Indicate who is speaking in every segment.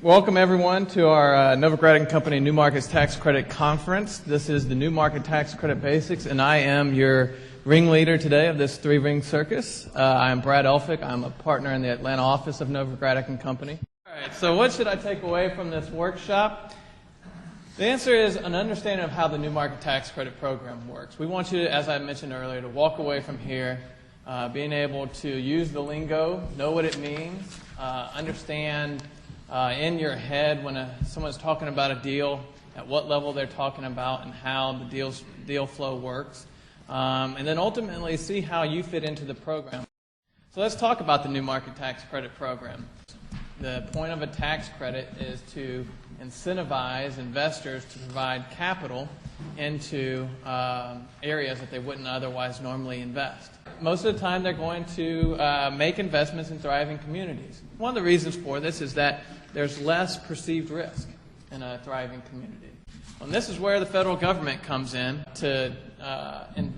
Speaker 1: Welcome everyone to our Novogradac Company New Markets Tax Credit Conference. This is the New Market Tax Credit Basics, and I am your ringleader today of this three-ring circus. I am Brad Elphick. I'm a partner in the Atlanta office of Novogradac Company. All right, so what should I take away from this workshop? The answer is an understanding of how the New Market Tax Credit Program works. We want you to, as I mentioned earlier, to walk away from here being able to use the lingo, know what it means, understand in your head when someone's talking about a deal, at what level they're talking about and how the deal flow works, and then ultimately see how you fit into the program. So let's talk about the New Market Tax Credit Program. The point of a tax credit is to incentivize investors to provide capital into areas that they wouldn't otherwise normally invest. Most of the time they're going to make investments in thriving communities. One of the reasons for this is that there's less perceived risk in a thriving community. And this is where the federal government comes in to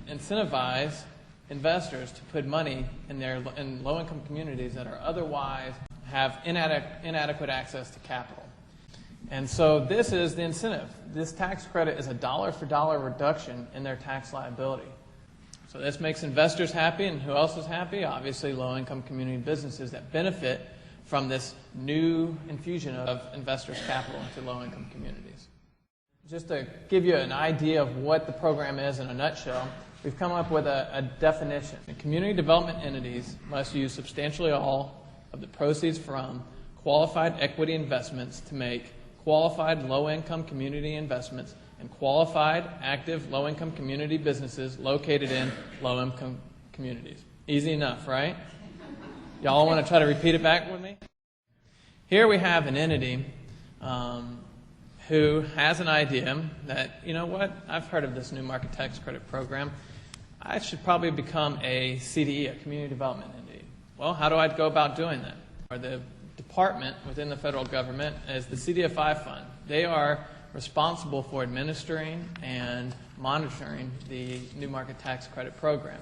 Speaker 1: incentivize investors to put money in low-income communities that are otherwise have inadequate access to capital. And so this is the incentive. This tax credit is a dollar-for-dollar reduction in their tax liability. So this makes investors happy, and who else is happy? Obviously low-income community businesses that benefit from this new infusion of investors' capital into low-income communities. Just to give you an idea of what the program is in a nutshell, we've come up with a definition. Community development entities must use substantially all of the proceeds from qualified equity investments to make qualified low-income community investments in qualified, active, low-income community businesses located in low-income communities. Easy enough, right? Y'all want to try to repeat it back with me? Here we have an entity who has an idea that, you know what, I've heard of this New Market Tax Credit Program. I should probably become a CDE, a Community Development Entity. Well, how do I go about doing that? Or the department within the federal government is the CDFI fund. They are responsible for administering and monitoring the New Market Tax Credit Program.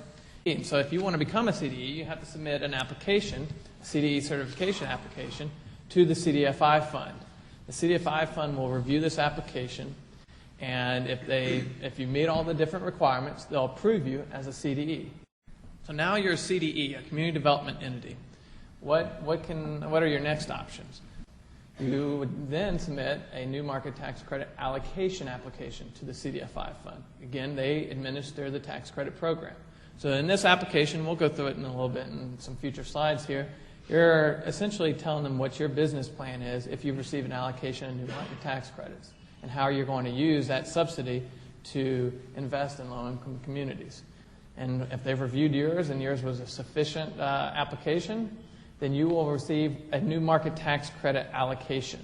Speaker 1: So if you want to become a CDE, you have to submit an application, a CDE certification application, to the CDFI fund. The CDFI fund will review this application, and if you meet all the different requirements, they'll approve you as a CDE. So now you're a CDE, a Community Development Entity. What are your next options? You would then submit a New Market Tax Credit allocation application to the CDFI fund. Again, they administer the tax credit program. So in this application, we'll go through it in a little bit in some future slides here, you're essentially telling them what your business plan is if you receive an allocation of New Market Tax Credits and how you're going to use that subsidy to invest in low-income communities. And if they've reviewed yours and yours was a sufficient application, then you will receive a New Market Tax Credit allocation.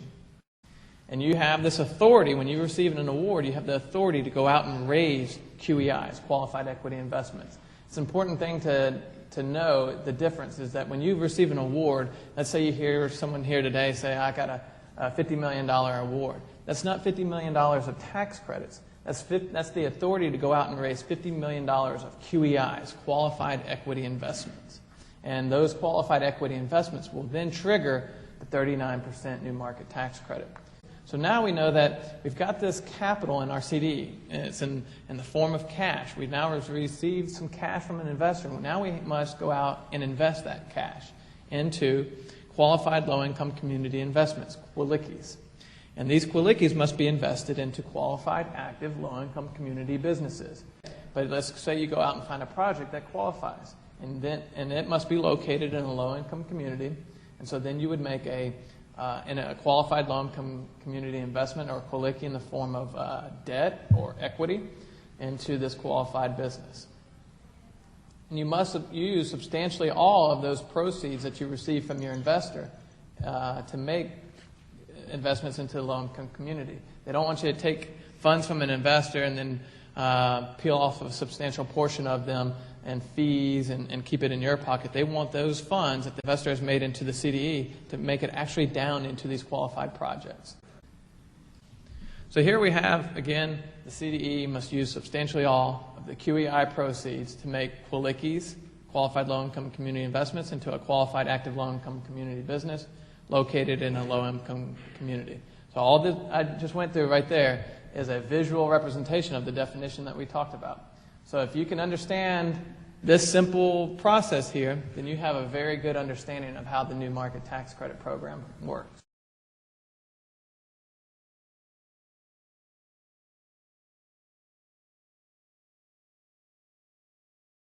Speaker 1: And you have this authority, when you receive an award, you have the authority to go out and raise QEIs, Qualified Equity Investments. It's an important thing to know the difference is that when you receive an award, let's say you hear someone here today say, I got a $50 million award. That's not $50 million of tax credits. That's the authority to go out and raise $50 million of QEIs, Qualified Equity Investments. And those qualified equity investments will then trigger the 39% New Market Tax Credit. So now we know that we've got this capital in our CD, and it's in the form of cash. We've now received some cash from an investor. Now we must go out and invest that cash into qualified low-income community investments, QLICs. And these QLICs must be invested into qualified, active, low-income community businesses. But let's say you go out and find a project that qualifies, and it must be located in a low-income community, and so then you would make in a qualified low-income community investment or QLIC in the form of debt or equity into this qualified business. And you must use substantially all of those proceeds that you receive from your investor to make investments into the low-income community. They don't want you to take funds from an investor and then peel off a substantial portion of them and fees and keep it in your pocket. They want those funds that the investor has made into the CDE to make it actually down into these qualified projects. So here we have, again, the CDE must use substantially all of the QEI proceeds to make QLICs, qualified low-income community investments, into a qualified active low-income community business, located in a low-income community. So all that I just went through right there is a visual representation of the definition that we talked about. So if you can understand this simple process here, then you have a very good understanding of how the new market tax credit program works.